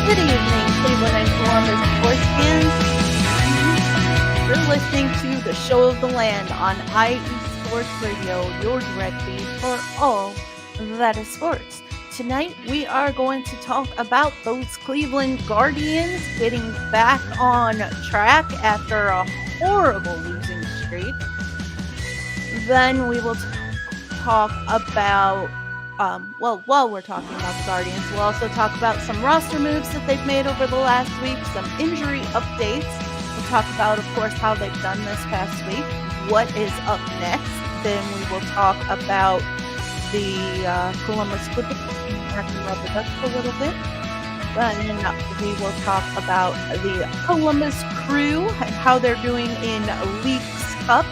Good evening, Cleveland and Columbus sports fans. You're listening to the Show of the Land on IE Sports Radio, your direct feed for all that is sports. Tonight, we are going to talk about those Cleveland Guardians getting back on track after a horrible losing streak. Then we will talk about while we're talking about the Guardians, we'll also talk about some roster moves that they've made over the last week, some injury updates. We'll talk about, of course, how they've done this past week, what is up next. Then we will talk about the Columbus Clippers and talking about the Ducks a little bit. Then we will talk about the Columbus Crew and how they're doing in Leagues Cup.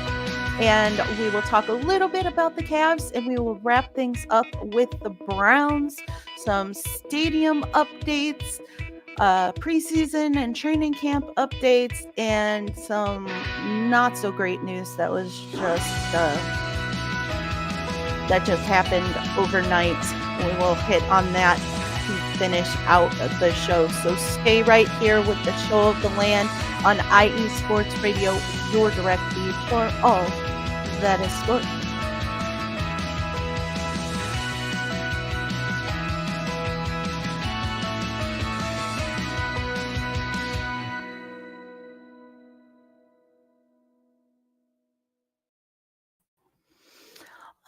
And we will talk a little bit about the Cavs, and we will wrap things up with the Browns, some stadium updates, preseason and training camp updates, and some not so great news that was just happened overnight. We will hit on that to finish out the show. So stay right here with the Show of the Land on IE Sports Radio, your direct feed for all that is sports.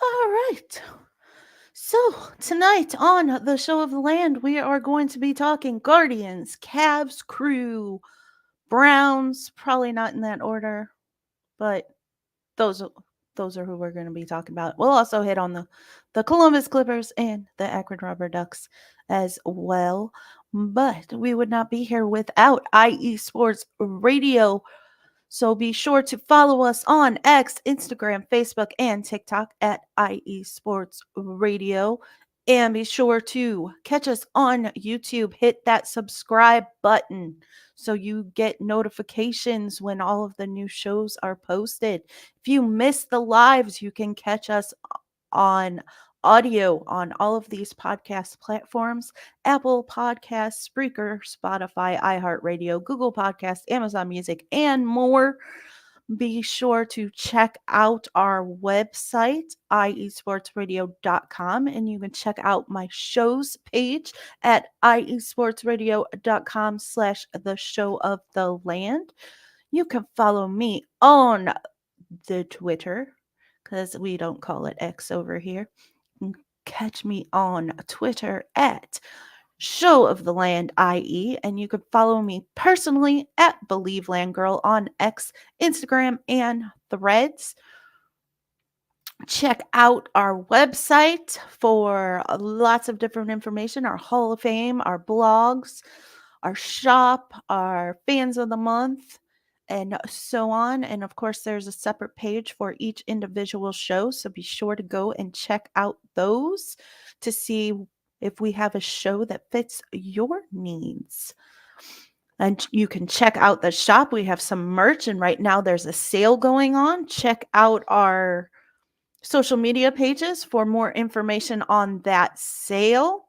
All right. So tonight on the Show of the Land, we are going to be talking Guardians, Cavs, Crew, Browns, probably not in that order, but those are who we're going to be talking about. We'll also hit on the Columbus Clippers and the Akron Rubber Ducks as well. But we would not be here without IE Sports Radio. So be sure to follow us on X, Instagram, Facebook, and TikTok at IE Sports Radio. And be sure to catch us on YouTube. Hit that subscribe button so you get notifications when all of the new shows are posted. If you miss the lives, you can catch us on audio on all of these podcast platforms: Apple Podcasts, Spreaker, Spotify, iHeartRadio, Google Podcasts, Amazon Music, and more. Be sure to check out our website, iesportsradio.com, and you can check out my shows page at iesportsradio.com/the Show of the Land. You can follow me on the Twitter, because we don't call it X over here. You can catch me on Twitter at Show of the Land IE, and you can follow me personally at Believe Land Girl on X, Instagram, and Threads. Check out our website for lots of different information, our Hall of Fame, our blogs, our shop, our fans of the month, and so on. And of course, there's a separate page for each individual show, so be sure to go and check out those to see if we have a show that fits your needs. And you can check out the shop. We have some merch, and right now there's a sale going on. Check out our social media pages for more information on that sale.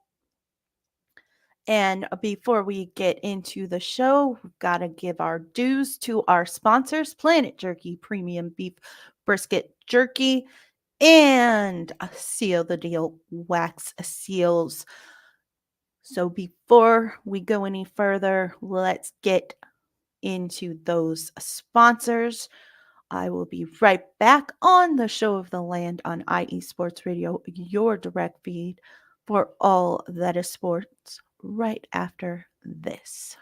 And before we get into the show, we've got to give our dues to our sponsors: Planet Jerky Premium Beef Brisket Jerky and Seal the Deal Wax Seals. So before we go any further, let's get into those sponsors. I will be right back on the Show of the Land on IE Sports Radio, your direct feed for all that is sports, right after this.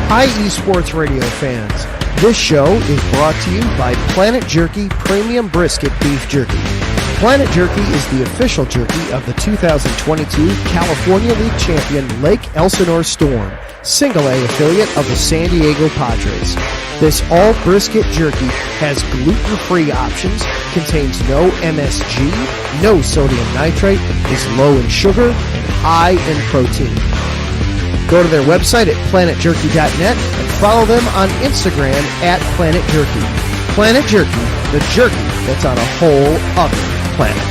Hi, esports radio fans. This show is brought to you by Planet Jerky Premium Brisket Beef Jerky. Planet Jerky is the official jerky of the 2022 California League champion Lake Elsinore Storm, Single A affiliate of the San Diego Padres. This all brisket jerky has gluten-free options, contains no MSG, no sodium nitrate, is low in sugar, and high in protein. Go to their website at planetjerky.net and follow them on Instagram at Planet Jerky. Planet Jerky, the jerky that's on a whole other planet.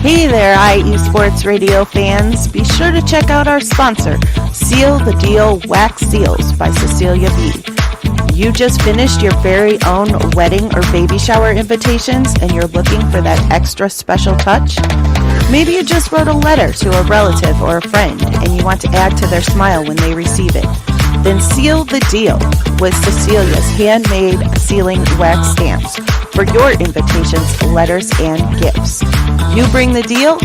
Hey there, IE Sports Radio fans. Be sure to check out our sponsor, Seal the Deal Wax Seals by Cecilia B. You just finished your very own wedding or baby shower invitations and you're looking for that extra special touch? Maybe you just wrote a letter to a relative or a friend and you want to add to their smile when they receive it. Then seal the deal with Cecilia's handmade sealing wax stamps for your invitations, letters, and gifts. You bring the deal,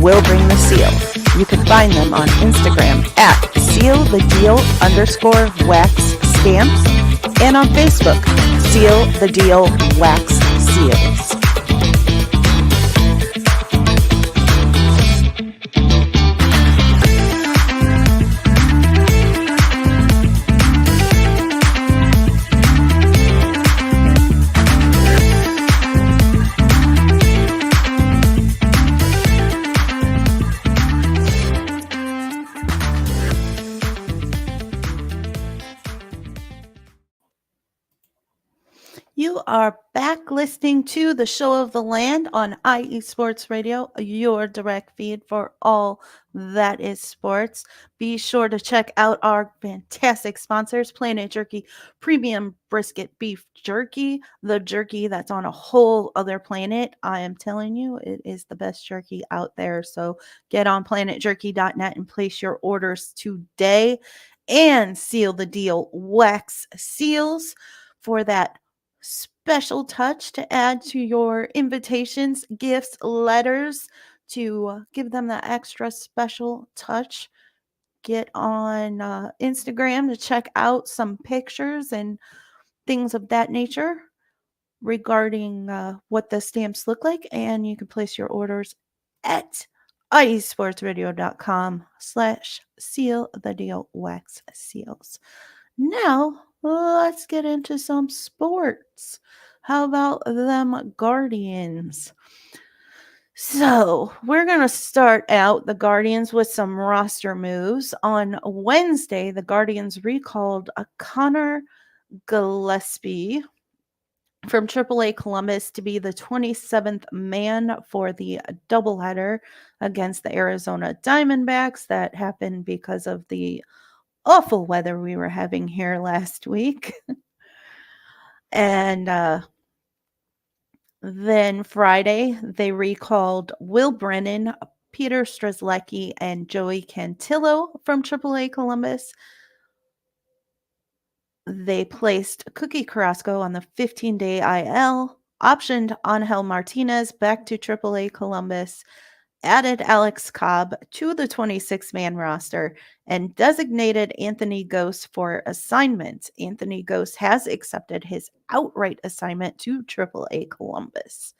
we'll bring the seal. You can find them on Instagram at sealthedeal_wax stamps and on Facebook, Seal the Deal Wax Seals. You are back listening to the Show of the Land on IE Sports Radio, your direct feed for all that is sports. Be sure to check out our fantastic sponsors, Planet Jerky Premium Brisket Beef Jerky, the jerky that's on a whole other planet. I am telling you, it is the best jerky out there. So get on planetjerky.net and place your orders today and seal the deal wax seals for that special touch to add to your invitations, gifts, letters to give them that extra special touch. Get on Instagram to check out some pictures and things of that nature regarding what the stamps look like, and you can place your orders at iesportsradio.com/seal the deal wax seals. Now, let's get into some sports. How about them Guardians? So, we're going to start out the Guardians with some roster moves. On Wednesday, the Guardians recalled a Connor Gillespie from AAA Columbus to be the 27th man for the doubleheader against the Arizona Diamondbacks. That happened because of the awful weather we were having here last week. And then Friday, they recalled Will Brennan, Peter Strzelecki, and Joey Cantillo from AAA Columbus. They placed Cookie Carrasco on the 15-day IL, optioned Angel Martinez back to AAA Columbus, added Alex Cobb to the 26-man roster, and designated Anthony Gose for assignment. Anthony Gose has accepted his outright assignment to AAA Columbus.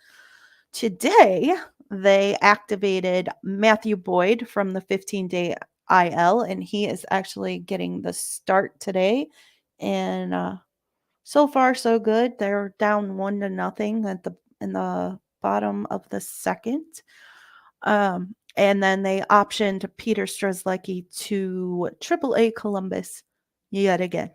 Today, they activated Matthew Boyd from the 15-day IL, and he is actually getting the start today. And so far, so good. They're down 1-0 in the bottom of the second. And then they optioned Peter Strzelecki to AAA Columbus yet again.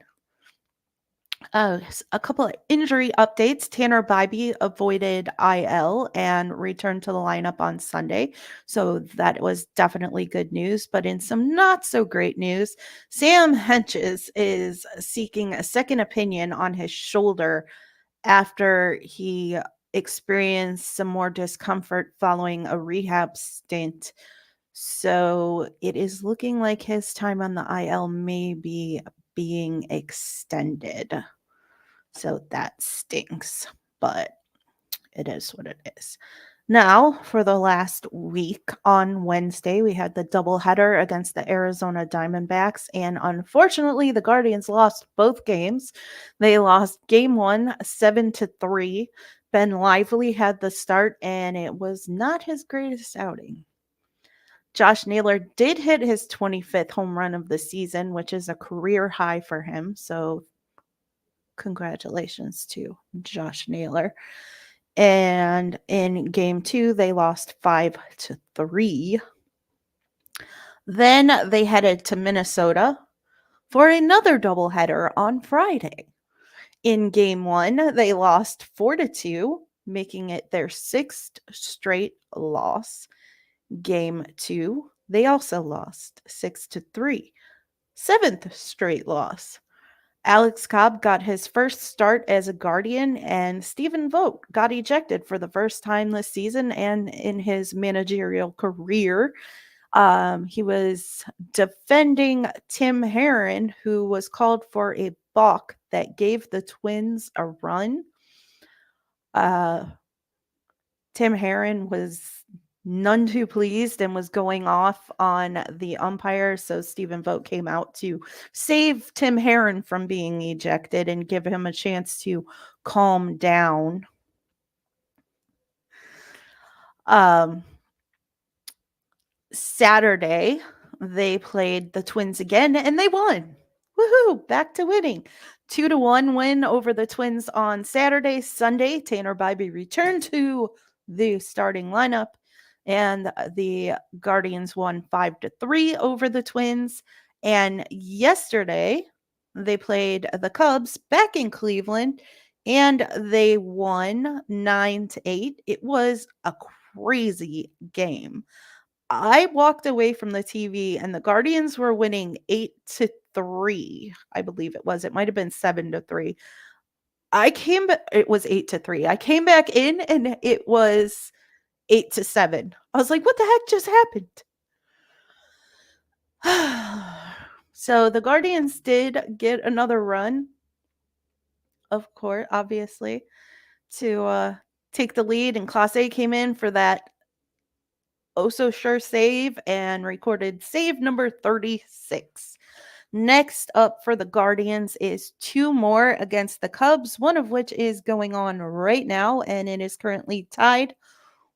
A couple of injury updates. Tanner Bybee avoided IL and returned to the lineup on Sunday. So that was definitely good news. But in some not so great news, Sam Henches is seeking a second opinion on his shoulder after he experienced some more discomfort following a rehab stint. So it is looking like his time on the IL may be being extended. So that stinks, but it is what it is. Now, for the last week on Wednesday, we had the doubleheader against the Arizona Diamondbacks, and unfortunately, the Guardians lost both games. They lost game one, 7-3. Ben Lively had the start, and it was not his greatest outing. Josh Naylor did hit his 25th home run of the season, which is a career high for him. So congratulations to Josh Naylor. And in game two, they lost 5-3. Then they headed to Minnesota for another doubleheader on Friday. In game one, they lost 4-2, making it their sixth straight loss. Game two, they also lost 6-3. Seventh straight loss. Alex Cobb got his first start as a Guardian, and Stephen Vogt got ejected for the first time this season and in his managerial career. He was defending Tim Herron, who was called for a balk that gave the Twins a run. Tim Herron was none too pleased and was going off on the umpire. So Stephen Vogt came out to save Tim Herron from being ejected and give him a chance to calm down. Saturday, they played the Twins again and they won. Woohoo! Back to winning. 2-1 win over the Twins on Saturday. Sunday, Tanner Bybee returned to the starting lineup, and the Guardians won 5-3 over the Twins. And yesterday, they played the Cubs back in Cleveland, and they won 9-8. It was a crazy game. I walked away from the TV and the Guardians were winning 8-3. I believe it was. It might have been 7-3. It was 8-3. I came back in and it was 8-7. I was like, what the heck just happened? So the Guardians did get another run, of course, obviously, to take the lead, and Class A came in for that oh so sure save and recorded save number 36. Next up for the Guardians is two more against the Cubs, one of which is going on right now, and it is currently tied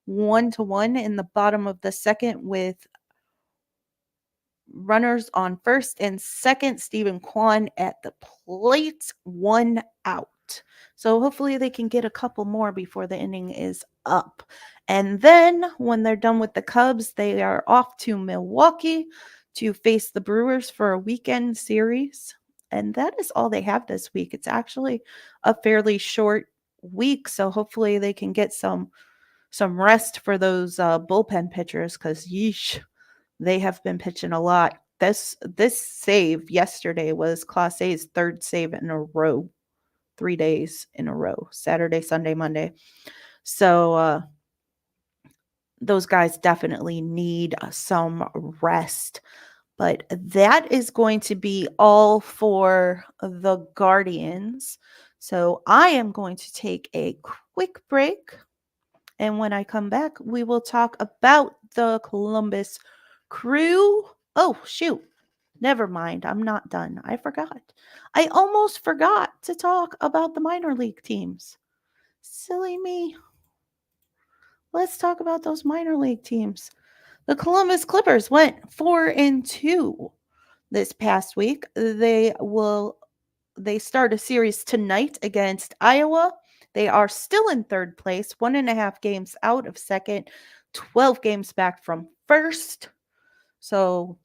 1-1 in the bottom of the second with runners on first and second. Stephen Kwan at the plate, 1 out. So hopefully they can get a couple more before the inning is up. And then when they're done with the Cubs, they are off to Milwaukee to face the Brewers for a weekend series. And that is all they have this week. It's actually a fairly short week, so hopefully they can get some rest for those bullpen pitchers, because yeesh, they have been pitching a lot. This save yesterday was Class A's third save in a row, 3 days in a row, Saturday, Sunday, Monday. So those guys definitely need some rest. But that is going to be all for the Guardians. So I am going to take a quick break. And when I come back, we will talk about the Columbus Crew. Oh, shoot. Never mind. I'm not done. I forgot. I almost forgot to talk about the minor league teams. Silly me. Let's talk about those minor league teams. The Columbus Clippers went 4-2 this past week. They start a series tonight against Iowa. They are still in third place, 1.5 games out of second. 12 games back from first. So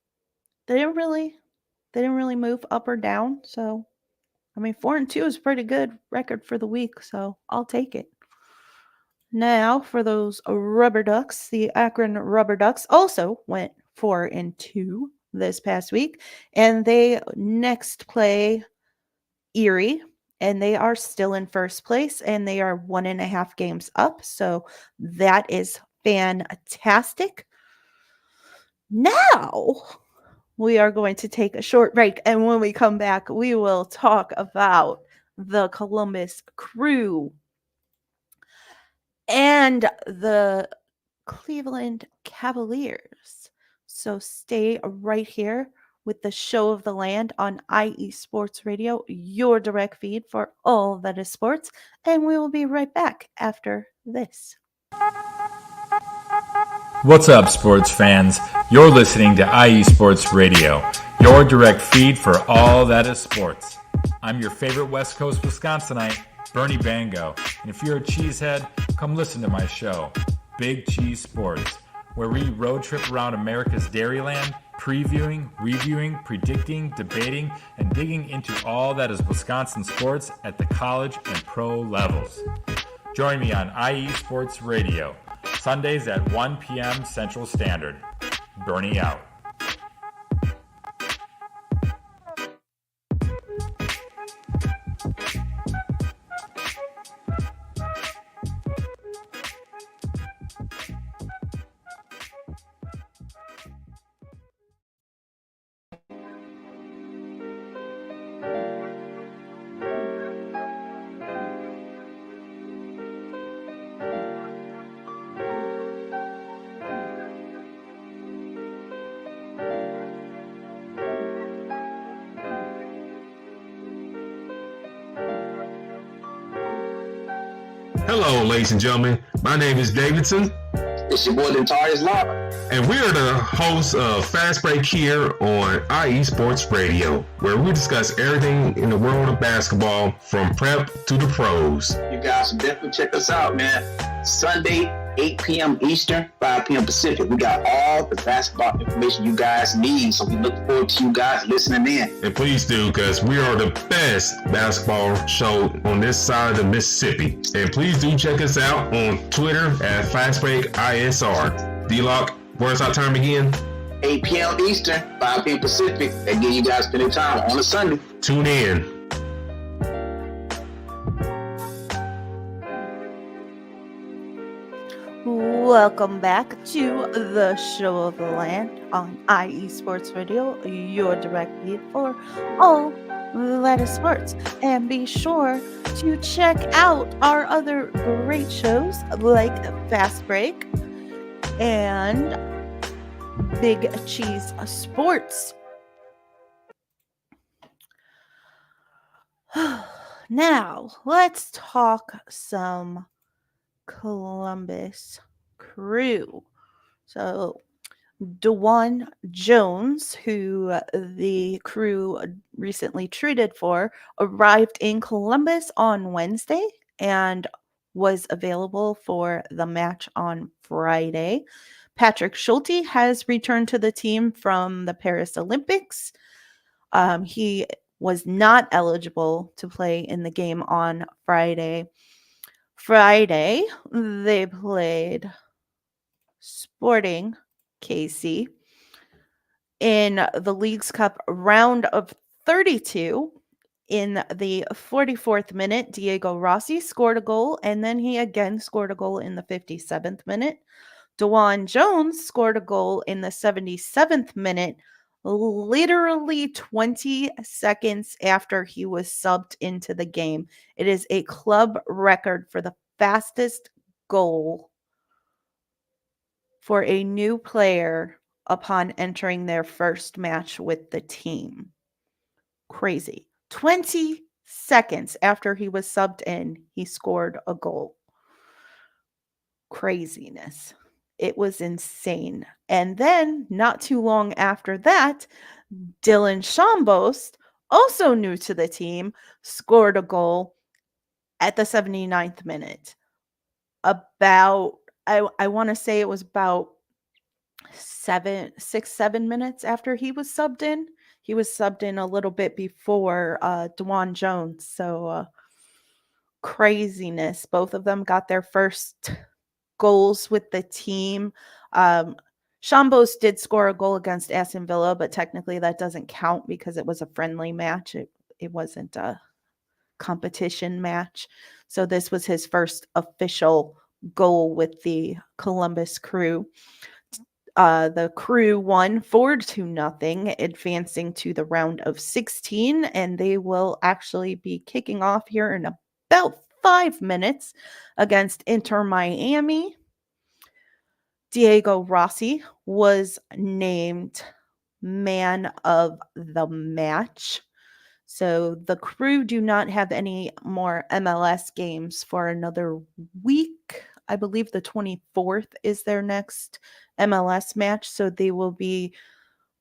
they didn't really move up or down. So I mean, 4-2 is a pretty good record for the week, so I'll take it. Now, for those Rubber Ducks, the Akron Rubber Ducks also went 4-2 this past week, and they next play Erie, and they are still in first place, and they are 1.5 games up. So that is fantastic. Now, we are going to take a short break, and when we come back, we will talk about the Columbus Crew and the Cleveland Cavaliers. So stay right here with the Show of the Land on IE Sports Radio, your direct feed for all that is sports, and we will be right back after this. What's up, sports fans? You're listening to IE Sports Radio, your direct feed for all that is sports. I'm your favorite West Coast Wisconsinite, Bernie Bango, and if you're a cheesehead, come listen to my show, Big Cheese Sports, where we road trip around America's Dairyland, previewing, reviewing, predicting, debating, and digging into all that is Wisconsin sports at the college and pro levels. Join me on IE Sports Radio, Sundays at 1 p.m. Central Standard. Bernie out. Hello, ladies and gentlemen. My name is Davidson. It's your boy, Dentarius Lava. And we are the hosts of Fast Break here on IE Sports Radio, where we discuss everything in the world of basketball from prep to the pros. You guys should definitely check us out, man. Sunday, 8 p.m. Eastern, 5 p.m. Pacific. We got all the basketball information you guys need, so we look forward to you guys listening in. And please do, because we are the best basketball show on this side of the Mississippi. And please do check us out on Twitter at FastBreakISR. D-Lock, where's our time again? 8 p.m. Eastern, 5 p.m. Pacific. That gives you guys plenty of time on a Sunday. Tune in. Welcome back to the Show of the Land on IE Sports Radio, your direct feed for all that is sports. And be sure to check out our other great shows like Fast Break and Big Cheese Sports. Now, let's talk some Columbus Crew. So DeJuan Jones, who the Crew recently traded for, arrived in Columbus on Wednesday and was available for the match on Friday. Patrick Schulte has returned to the team from the Paris Olympics. He was not eligible to play in the game on Friday. Friday, they played Sporting KC in the Leagues Cup round of 32. In the 44th minute, Diego Rossi scored a goal, and then he again scored a goal in the 57th minute. DeJuan Jones scored a goal in the 77th minute, literally 20 seconds after he was subbed into the game. It is a club record for the fastest goal for a new player upon entering their first match with the team. Crazy. 20 seconds after he was subbed in, he scored a goal. Craziness. It was insane. And then, not too long after that, Dylan Shambost, also new to the team, scored a goal at the 79th minute. About I want to say it was about 7 minutes after he was subbed in. He was subbed in a little bit before Dewan Jones. So craziness. Both of them got their first goals with the team. Um, Shambos did score a goal against Aston Villa, but technically that doesn't count because it was a friendly match. It wasn't a competition match. So this was his first official goal with the Columbus Crew. The Crew won 4-0, advancing to the round of 16, and they will actually be kicking off here in about 5 minutes against Inter Miami. Diego Rossi was named man of the match. So the Crew do not have any more MLS games for another week. I believe the 24th is their next MLS match. So they will be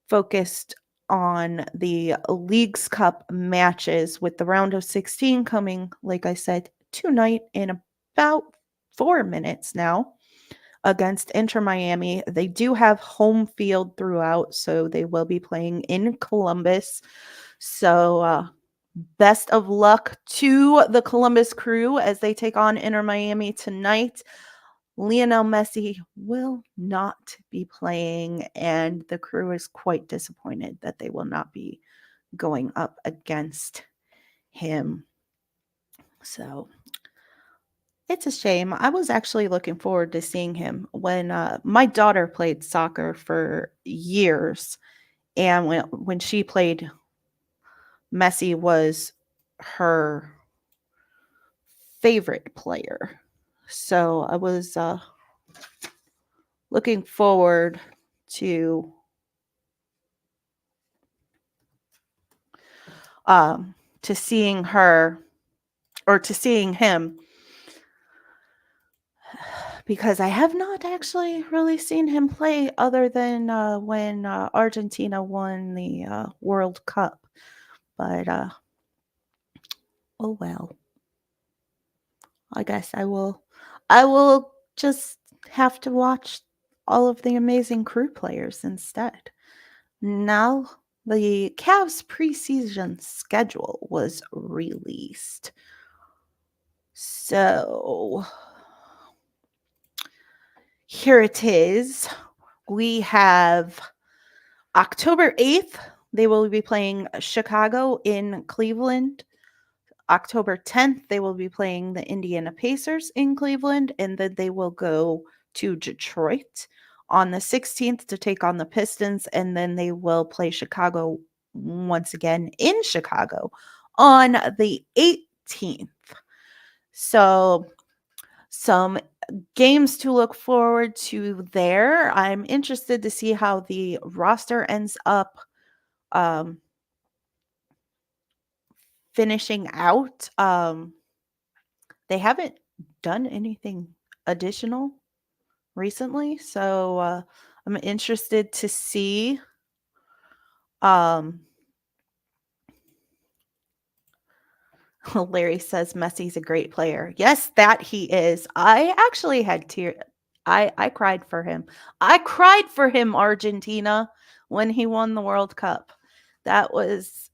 focused on the Leagues Cup matches with the round of 16 coming, like I said, tonight in about 4 minutes now against Inter Miami. They do have home field throughout, so they will be playing in Columbus. So, best of luck to the Columbus Crew as they take on Inter Miami tonight. Lionel Messi will not be playing, and the Crew is quite disappointed that they will not be going up against him. So it's a shame. I was actually looking forward to seeing him when my daughter played soccer for years, and when she played, Messi was her favorite player. So I was looking forward to seeing her or to seeing him because I have not actually really seen him play other than when Argentina won the World Cup. But oh well. I guess I will just have to watch all of the amazing Crew players instead. Now, the Cavs preseason schedule was released. So, here it is. We have October 8th, they will be playing Chicago in Cleveland. October 10th, they will be playing the Indiana Pacers in Cleveland, and then they will go to Detroit on the 16th to take on the Pistons, and then they will play Chicago once again in Chicago on the 18th. So, some games to look forward to there. I'm interested to see how the roster ends up finishing out. They haven't done anything additional recently, so I'm interested to see. Larry says Messi's a great player. Yes, that he is. I actually had tears. I cried for him. I cried for him, Argentina, when he won the World Cup. That was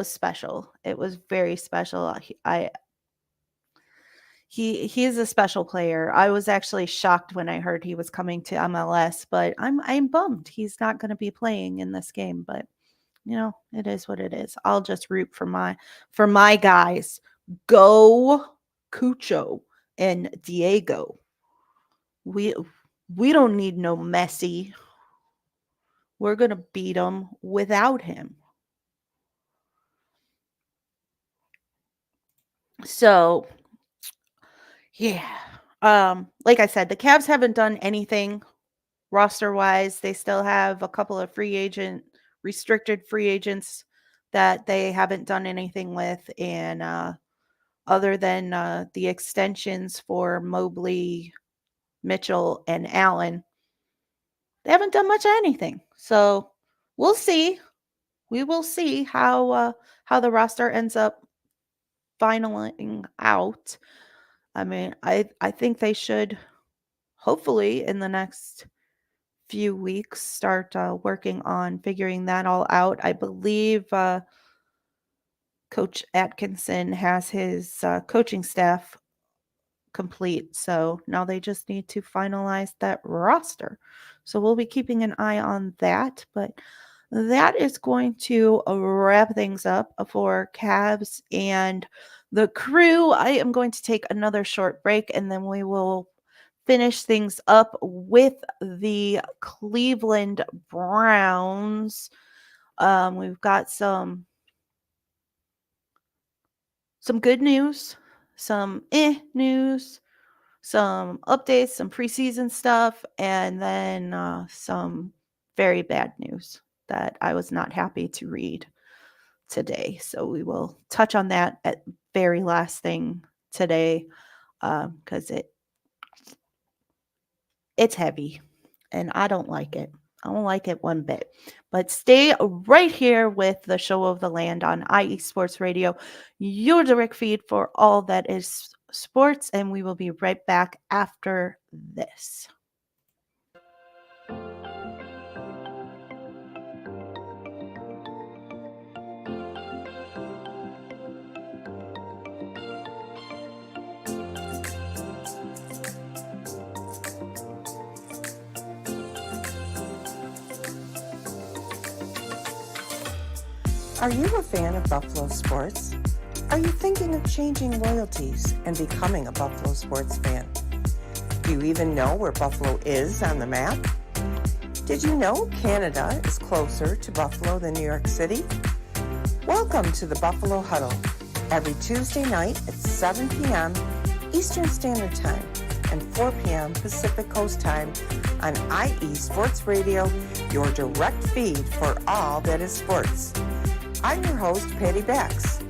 special. It was very special. He is a special player. I was actually shocked when I heard he was coming to MLS, but I'm bummed he's not going to be playing in this game, but it is what it is. I'll just root for my guys. Go Cucho and Diego. We don't need no Messi. We're going to beat him without him. So, yeah. Like I said, the Cavs haven't done anything roster-wise. They still have a couple of restricted free agents that they haven't done anything with, and other than the extensions for Mobley, Mitchell, and Allen, they haven't done much of anything. So we'll see. We will see how the roster ends up finaling out. I mean, I think they should hopefully in the next few weeks start working on figuring that all out. I believe Coach Atkinson has his coaching staff complete, so now they just need to finalize that roster. So we'll be keeping an eye on that, but that is going to wrap things up for Cavs and the Crew. I am going to take another short break and then we will finish things up with the Cleveland Browns. We've got some good news, some news, some updates, some preseason stuff, and then some very bad news that I was not happy to read today. So we will touch on that at very last thing today because it's heavy and I don't like it. I don't like it one bit. But stay right here with the Show of the Land on IE Sports Radio, your direct feed for all that is sports, and we will be right back after this. Are you a fan of Buffalo sports? Are you thinking of changing loyalties and becoming a Buffalo sports fan? Do you even know where Buffalo is on the map? Did you know Canada is closer to Buffalo than New York City? Welcome to the Buffalo Huddle, every Tuesday night at 7 p.m. Eastern Standard Time and 4 p.m. Pacific Coast Time on IE Sports Radio, your direct feed for all that is sports. I'm your host, Patty Bax.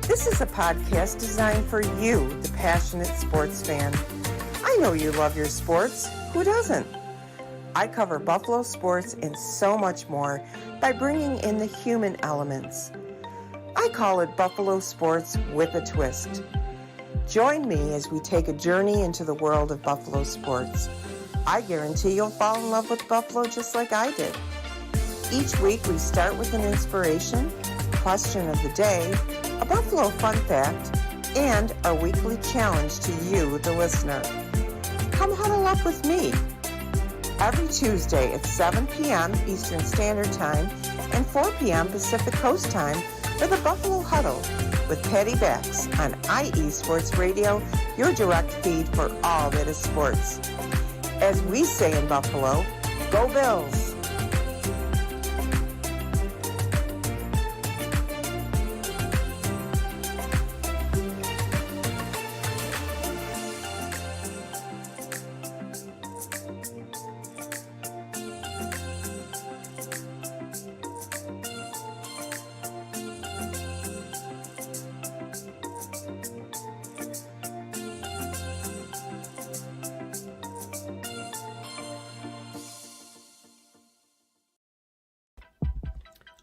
This is a podcast designed for you, the passionate sports fan. I know you love your sports. Who doesn't? I cover Buffalo sports and so much more by bringing in the human elements. I call it Buffalo Sports with a Twist. Join me as we take a journey into the world of Buffalo sports. I guarantee you'll fall in love with Buffalo just like I did. Each week we start with an inspiration, question of the day, a Buffalo fun fact, and our weekly challenge to you, the listener. Come huddle up with me every Tuesday at 7 p.m. Eastern Standard Time and 4 p.m. Pacific Coast Time for the Buffalo Huddle with Patty Bax on IE Sports Radio, your direct feed for all that is sports. As we say in Buffalo, go Bills!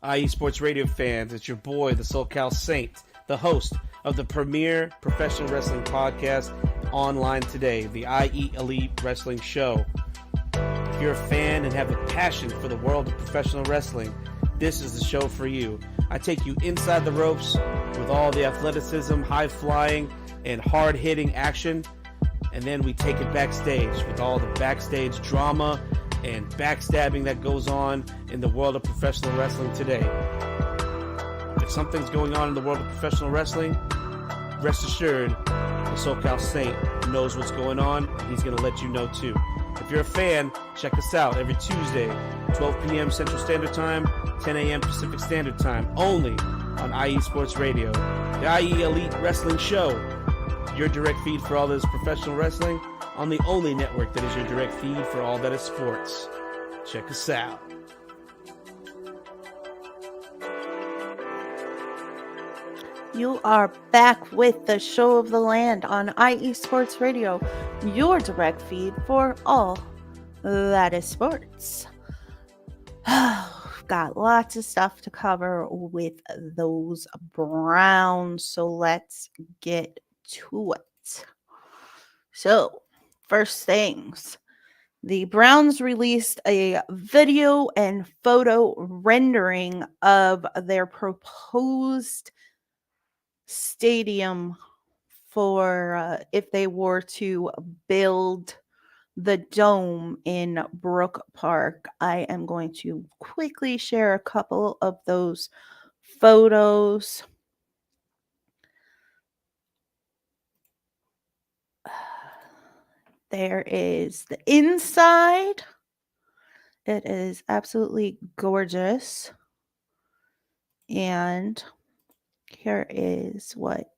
IE Sports Radio fans, it's your boy, the SoCal Saint, the host of the premier professional wrestling podcast online today, the IE Elite Wrestling Show. If you're a fan and have a passion for the world of professional wrestling, this is the show for you. I take you inside the ropes with all the athleticism, high-flying, and hard-hitting action, and then we take it backstage with all the backstage drama and backstabbing that goes on in the world of professional wrestling today. If something's going on in the world of professional wrestling, rest assured, the SoCal Saint knows what's going on, and he's going to let you know too. If you're a fan, check us out every Tuesday, 12 p.m. Central Standard Time, 10 a.m. Pacific Standard Time, only on IE Sports Radio. The IE Elite Wrestling Show, your direct feed for all that is professional wrestling, on the only network that is your direct feed for all that is sports. Check us out. You are back with the Show of the Land on IE Sports Radio, your direct feed for all that is sports. Got lots of stuff to cover with those Browns, so let's get to it. So, First things, the Browns released a video and photo rendering of their proposed stadium for if they were to build the dome in Brook Park. I am going to quickly share a couple of those photos. There is the inside. It is absolutely gorgeous. And here is what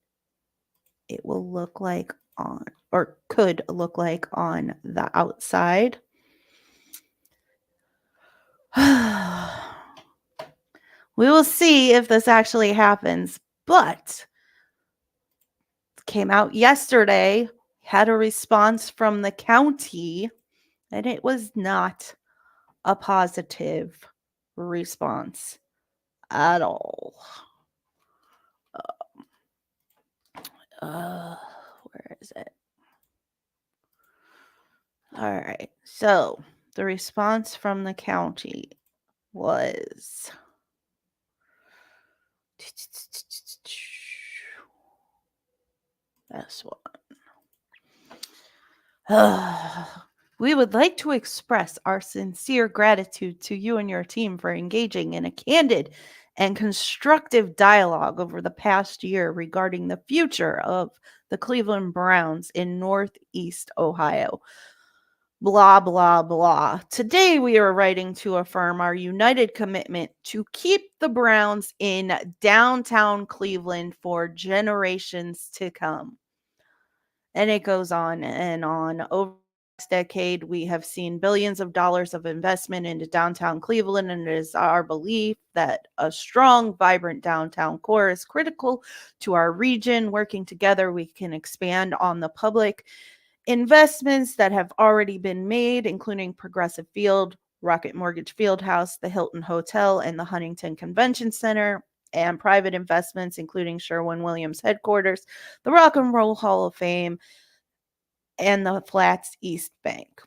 it will look like on, or could look like on the outside. We will see if this actually happens, but it came out yesterday, had a response from the county, and it was not a positive response at all. Where is it? All right. So the response from the county was this one. We would like to express our sincere gratitude to you and your team for engaging in a candid and constructive dialogue over the past year regarding the future of the Cleveland Browns in Northeast Ohio. Blah, blah, blah. Today, we are writing to affirm our united commitment to keep the Browns in downtown Cleveland for generations to come. And it goes on and on. Over the decade, we have seen billions of dollars of investment into downtown Cleveland, and it is our belief that a strong, vibrant downtown core is critical to our region. Working together, we can expand on the public investments that have already been made, including Progressive Field, Rocket Mortgage Fieldhouse, the Hilton Hotel, and the Huntington Convention Center, and private investments, including Sherwin-Williams headquarters, the Rock and Roll Hall of Fame, and the Flats East Bank.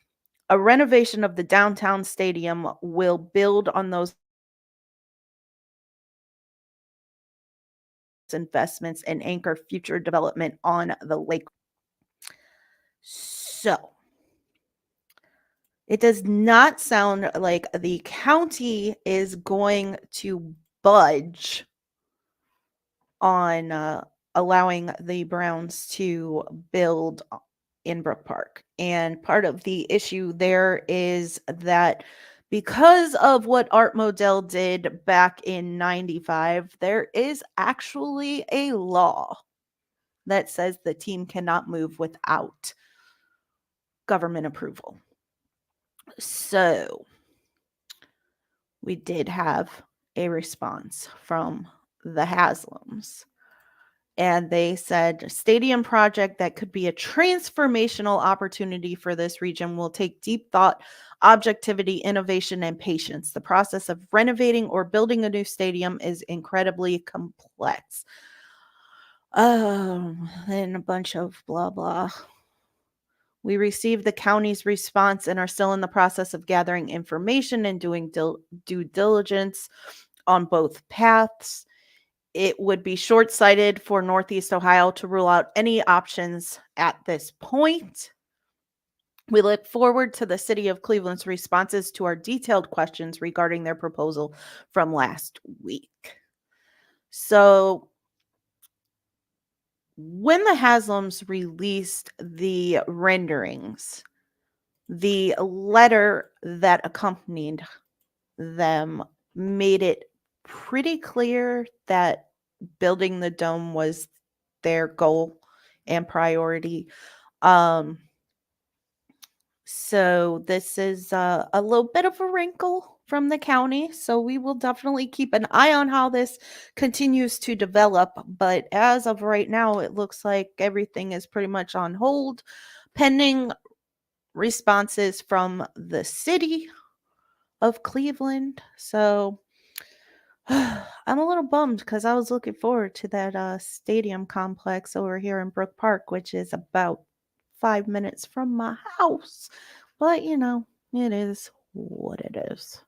A renovation of the downtown stadium will build on those investments and anchor future development on the lake. So, it does not sound like the county is going to budge on allowing the Browns to build in Brook Park. And part of the issue there is that because of what Art Modell did back in 95, there is actually a law that says the team cannot move without government approval. So we did have a response from the Haslams. And they said, stadium project that could be a transformational opportunity for this region will take deep thought, objectivity, innovation, and patience. The process of renovating or building a new stadium is incredibly complex. And a bunch of blah, blah. We received the county's response and are still in the process of gathering information and doing due diligence on both paths. It would be short-sighted for Northeast Ohio to rule out any options at this point. We look forward to the City of Cleveland's responses to our detailed questions regarding their proposal from last week. So, when the Haslams released the renderings, the letter that accompanied them made it pretty clear that building the dome was their goal and priority. So this is a little bit of a wrinkle from the county. So we will definitely keep an eye on how this continues to develop. But as of right now, it looks like everything is pretty much on hold, pending responses from the city of Cleveland. So I'm a little bummed because I was looking forward to that stadium complex over here in Brook Park, which is about 5 minutes from my house. But, it is what it is.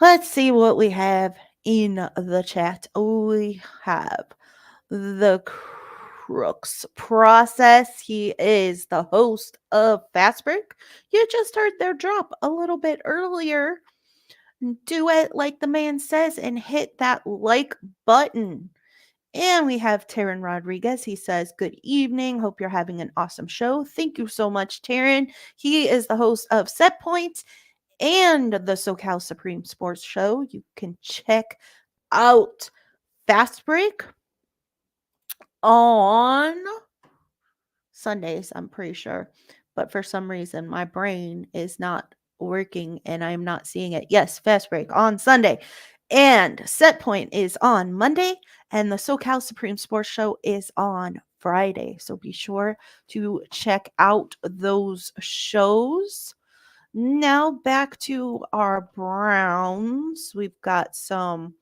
Let's see what we have in the chat. We have the Crooks Process. He is the host of Fast Break. You just heard their drop a little bit earlier. Do it like the man says and hit that like button. And we have Taryn Rodriguez. He says, "Good evening. Hope you're having an awesome show." Thank you so much, Taryn. He is the host of Set Point and the SoCal Supreme Sports Show. You can check out Fast Break on Sundays, I'm pretty sure. But for some reason, my brain is not working and I'm not seeing it. Yes, Fast Break on Sunday. And Set Point is on Monday. And the SoCal Supreme Sports Show is on Friday. So be sure to check out those shows. Now back to our Browns. We've got some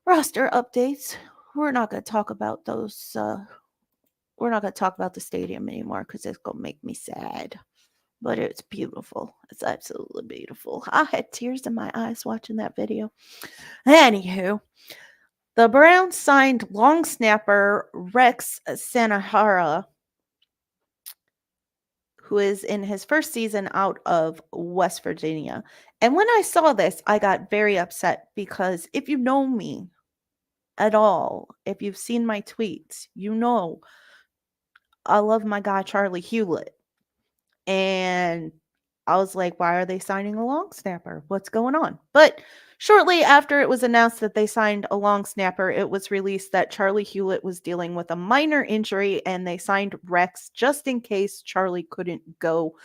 roster updates. We're not going to talk about those. We're not going to talk about the stadium anymore because it's going to make me sad. But it's beautiful. It's absolutely beautiful. I had tears in my eyes watching that video. Anywho, the Browns signed long snapper Rex Sanahara, who is in his first season out of West Virginia. And when I saw this, I got very upset because if you know me at all, if you've seen my tweets, you know I love my guy Charlie Hewlett. And I was like, why are they signing a long snapper? What's going on? But shortly after it was announced that they signed a long snapper, it was released that Charlie Hewlett was dealing with a minor injury and they signed Rex just in case Charlie couldn't go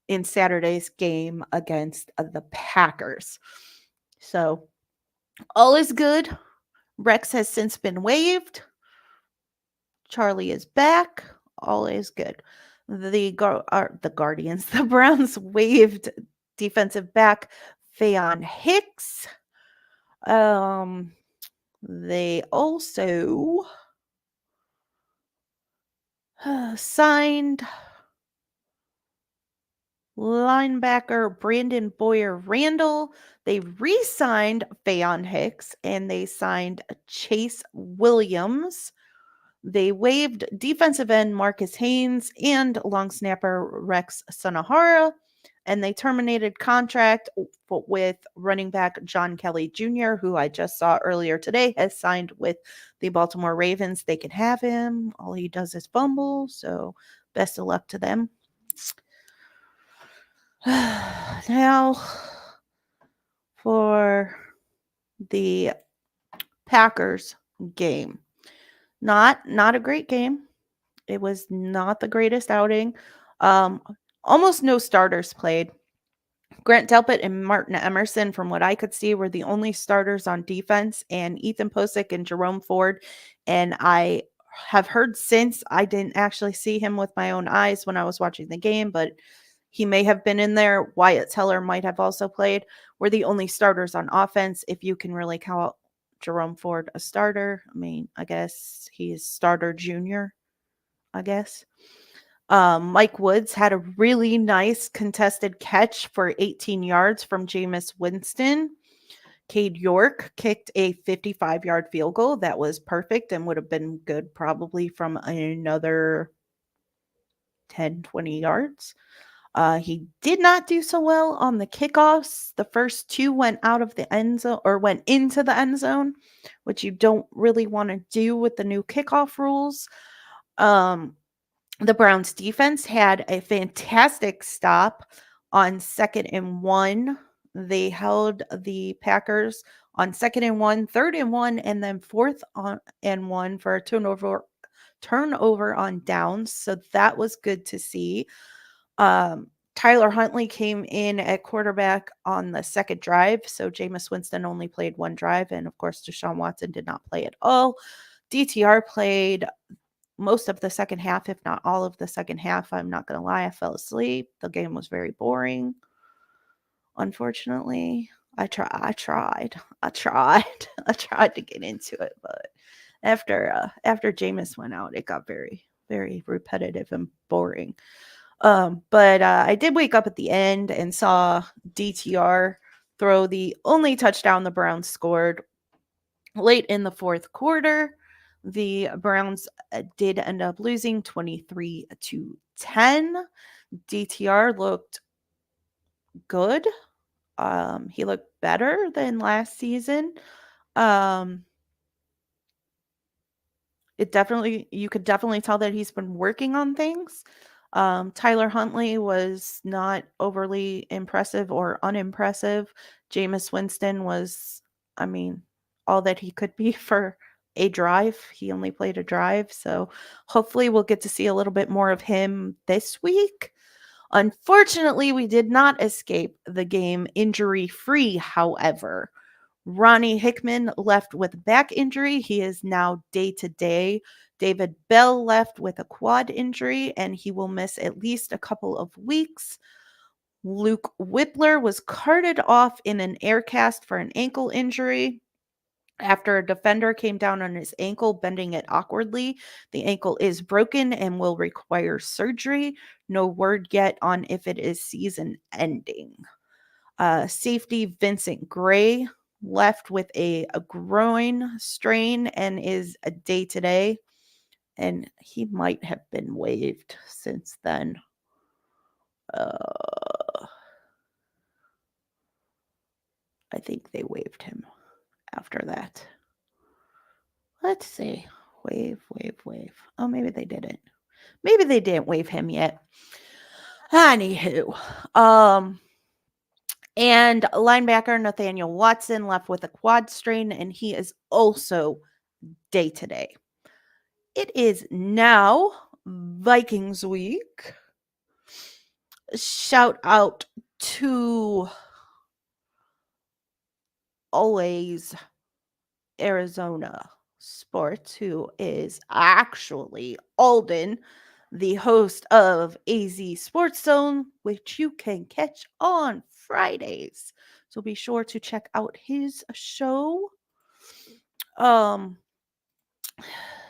in Saturday's game against the Packers. So all is good. Rex has since been waived. Charlie is back. All is good. The Guardians, the Browns waived defensive back Faion Hicks. They also signed linebacker Brandon Boyer Randall. They re-signed Faion Hicks and they signed Chase Williams. They waived defensive end Marcus Haynes and long snapper Rex Sanahara, and they terminated contract with running back John Kelly Jr., who I just saw earlier today has signed with the Baltimore Ravens. They can have him. All he does is fumble, so best of luck to them. Now, for the Packers game. Not a great game. It was not the greatest outing. Almost no starters played. Grant Delpit and Martin Emerson, from what I could see, were the only starters on defense, and Ethan Posick and Jerome Ford. And I have heard since, I didn't actually see him with my own eyes when I was watching the game, but he may have been in there. Wyatt Teller might have also played. Were the only starters on offense, if you can really count Jerome Ford a starter. I mean, I guess he's starter junior, I guess. Mike Woods had a really nice contested catch for 18 yards from Jameis Winston. Cade York kicked a 55-yard field goal that was perfect and would have been good probably from another 10, 20 yards. He did not do so well on the kickoffs. The first two went out of the end zone or went into the end zone, which you don't really want to do with the new kickoff rules. The Browns defense had a fantastic stop on 2nd and 1. They held the Packers on 2nd and 1, 3rd and 1, and then 4th and 1 for a turnover on downs. So that was good to see. Tyler Huntley came in at quarterback on the second drive. So Jameis Winston only played one drive. And of course, Deshaun Watson did not play at all. DTR played most of the second half, if not all of the second half. I'm not going to lie. I fell asleep. The game was very boring. Unfortunately, I tried to get into it, but after Jameis went out, it got very, very repetitive and boring. But I did wake up at the end and saw DTR throw the only touchdown the Browns scored late in the fourth quarter. The Browns did end up losing 23-10. DTR looked good. He looked better than last season. You could definitely tell that he's been working on things. Tyler Huntley was not overly impressive or unimpressive. Jameis Winston was, I mean, all that he could be for a drive. He only played a drive. So hopefully we'll get to see a little bit more of him this week. Unfortunately, we did not escape the game injury-free, however. Ronnie Hickman left with back injury. He is now day-to-day. David Bell left with a quad injury, and he will miss at least a couple of weeks. Luke Whippler was carted off in an air cast for an ankle injury. After a defender came down on his ankle, bending it awkwardly. The ankle is broken and will require surgery. No word yet on if it is season ending. Safety Vincent Gray left with a groin strain and is a day-to-day. And he might have been waived since then. I think they waived him after that. Let's see. Wave. Oh, maybe they didn't. Maybe they didn't waive him yet. Anywho. And linebacker Nathaniel Watson left with a quad strain, and he is also day-to-day. It is now Vikings week. Shout out to always Arizona Sports, who is actually Alden, the host of AZ Sports Zone, which you can catch on Fridays. So be sure to check out his show.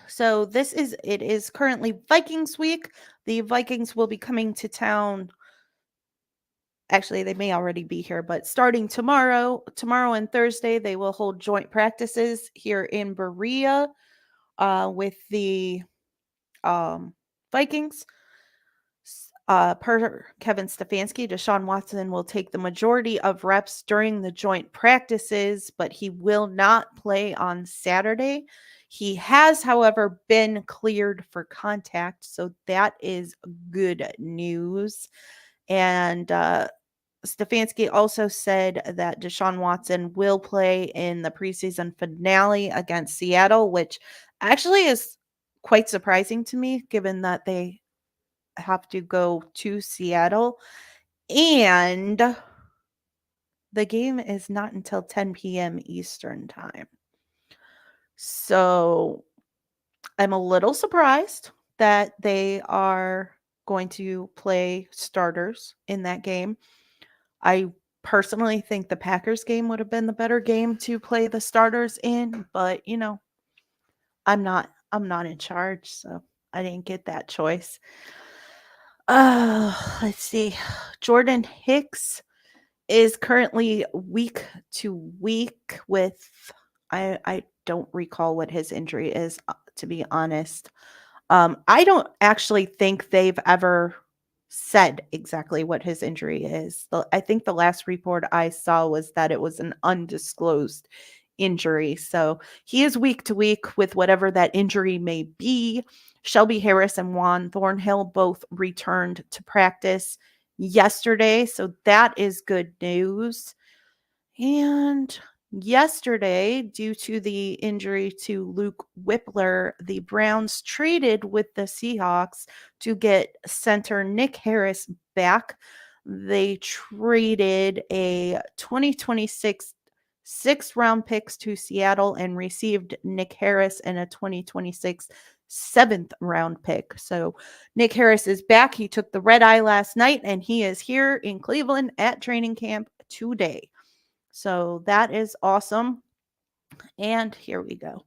So it is currently Vikings week. The Vikings will be coming to town. Actually, they may already be here, but starting tomorrow and Thursday, they will hold joint practices here in Berea with the Vikings. Per Kevin Stefanski, Deshaun Watson will take the majority of reps during the joint practices, but he will not play on Saturday. He has, however, been cleared for contact, so that is good news. And Stefanski also said that Deshaun Watson will play in the preseason finale against Seattle, which actually is quite surprising to me, given that they have to go to Seattle. And the game is not until 10 p.m. Eastern time. So I'm a little surprised that they are going to play starters in that game. I personally think the Packers game would have been the better game to play the starters in, but I'm not in charge, so I didn't get that choice. Let's see. Jordan Hicks is currently week to week with I don't recall what his injury is, to be honest. I don't actually think they've ever said exactly what his injury is. I think the last report I saw was that it was an undisclosed injury. So he is week to week with whatever that injury may be. Shelby Harris and Juan Thornhill both returned to practice yesterday. So that is good news. And yesterday, due to the injury to Luke Whippler, the Browns traded with the Seahawks to get center Nick Harris back. They traded a 2026 sixth-round picks to Seattle and received Nick Harris and a 2026 seventh-round pick. So Nick Harris is back. He took the red eye last night, and he is here in Cleveland at training camp today. So that is awesome. And here we go.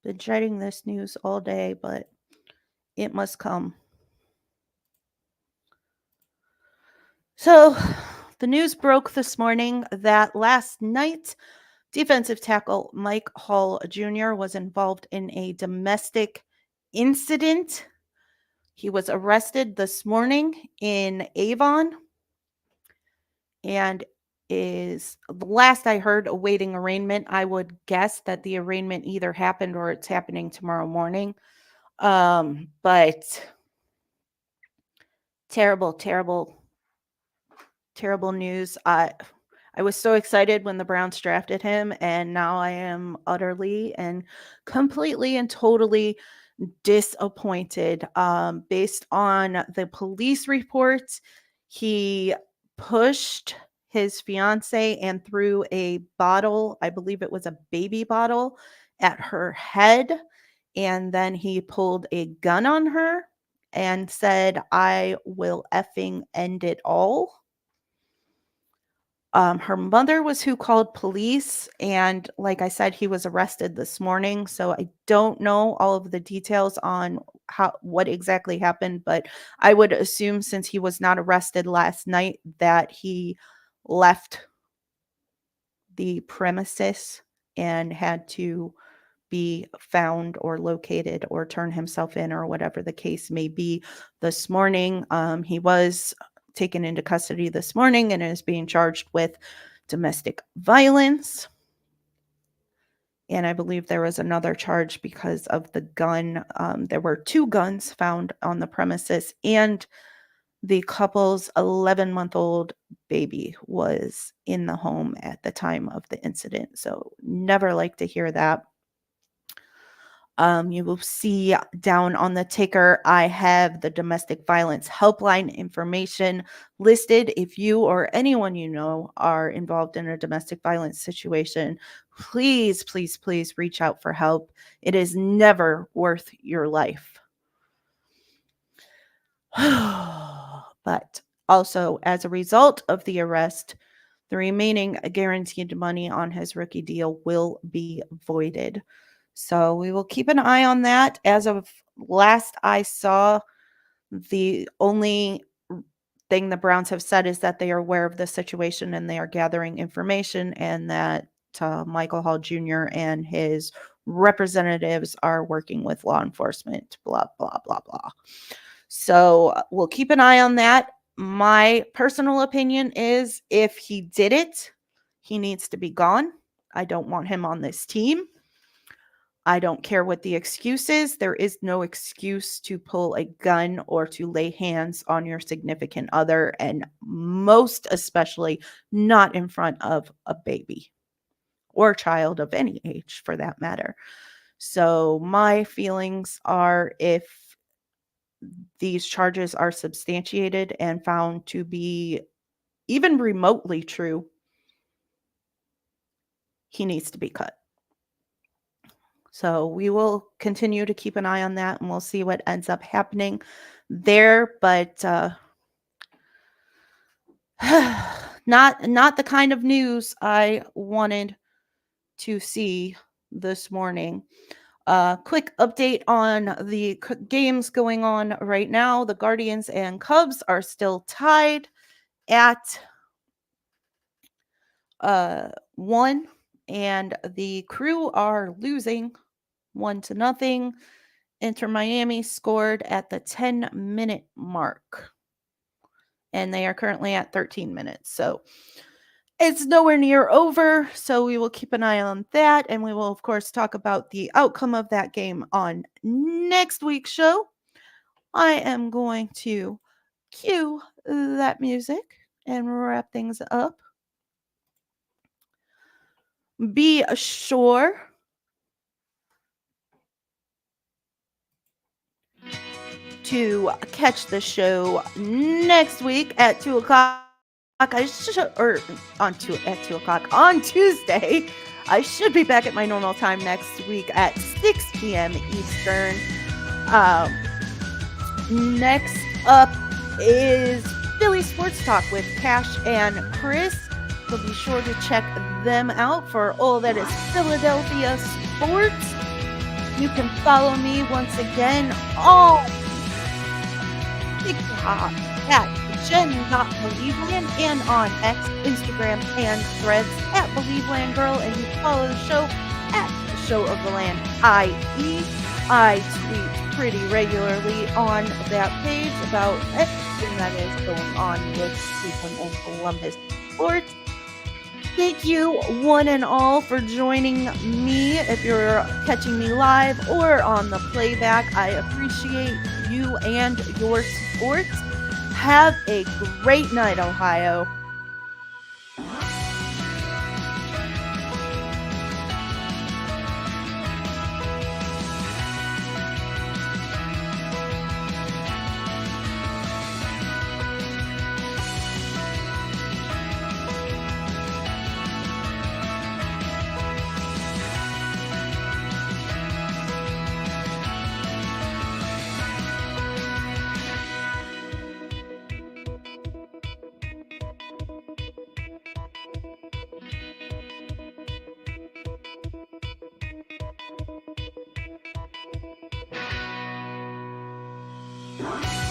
Been dreading this news all day, but it must come. So, the news broke this morning that last night, defensive tackle Mike Hall Jr. was involved in a domestic incident. He was arrested this morning in Avon and is, last I heard, awaiting arraignment. I would guess that the arraignment either happened or it's happening tomorrow morning. But terrible, terrible, terrible news. I was so excited when the Browns drafted him, and now I am utterly and completely and totally disappointed. Based on the police reports, he pushed his fiance and threw a bottle, I believe it was a baby bottle, at her head. And then he pulled a gun on her and said, "I will effing end it all." Her mother was who called police, and like I said, he was arrested this morning. So I don't know all of the details on what exactly happened, but I would assume since he was not arrested last night that he left the premises and had to be found or located or turn himself in or whatever the case may be this morning. He was taken into custody this morning and is being charged with domestic violence. And I believe there was another charge because of the gun. There were 2 guns found on the premises, and the couple's 11-month-old baby was in the home at the time of the incident. So never like to hear that. You will see down on the ticker, I have the domestic violence helpline information listed. If you or anyone you know are involved in a domestic violence situation, please, please, please reach out for help. It is never worth your life. But also, as a result of the arrest, the remaining guaranteed money on his rookie deal will be voided. So we will keep an eye on that. As of last I saw, the only thing the Browns have said is that they are aware of the situation and they are gathering information, and that Michael Hall Jr. and his representatives are working with law enforcement, blah, blah, blah, blah. So we'll keep an eye on that. My personal opinion is if he did it, he needs to be gone. I don't want him on this team. I don't care what the excuse is. There is no excuse to pull a gun or to lay hands on your significant other, and most especially not in front of a baby or child of any age for that matter. So my feelings are, if these charges are substantiated and found to be even remotely true, he needs to be cut. So we will continue to keep an eye on that, and we'll see what ends up happening there. But not the kind of news I wanted to see this morning. Quick update on the games going on right now. The Guardians and Cubs are still tied at 1, and the Crew are losing 1-0. Inter Miami scored at the 10-minute mark, and they are currently at 13 minutes. So it's nowhere near over. So we will keep an eye on that, and we will, of course, talk about the outcome of that game on next week's show. I am going to cue that music and wrap things up. Be sure to catch the show next week at 2 o'clock. At 2 o'clock on Tuesday. I should be back at my normal time next week at 6 p.m. Eastern. Next up is Philly Sports Talk with Cash and Chris. So be sure to check them out for all that is Philadelphia sports. You can follow me once again on TikTok at Jen.BelieveLand and on X, Instagram, and Threads at BelieveLandGirl, and you can follow the show at the Show of the Land IE. I tweet pretty regularly on that page about everything that is going on with Cleveland and Columbus sports. Thank you, one and all, for joining me. If you're catching me live or on the playback, I appreciate you and your support. Have a great night, Ohio. What?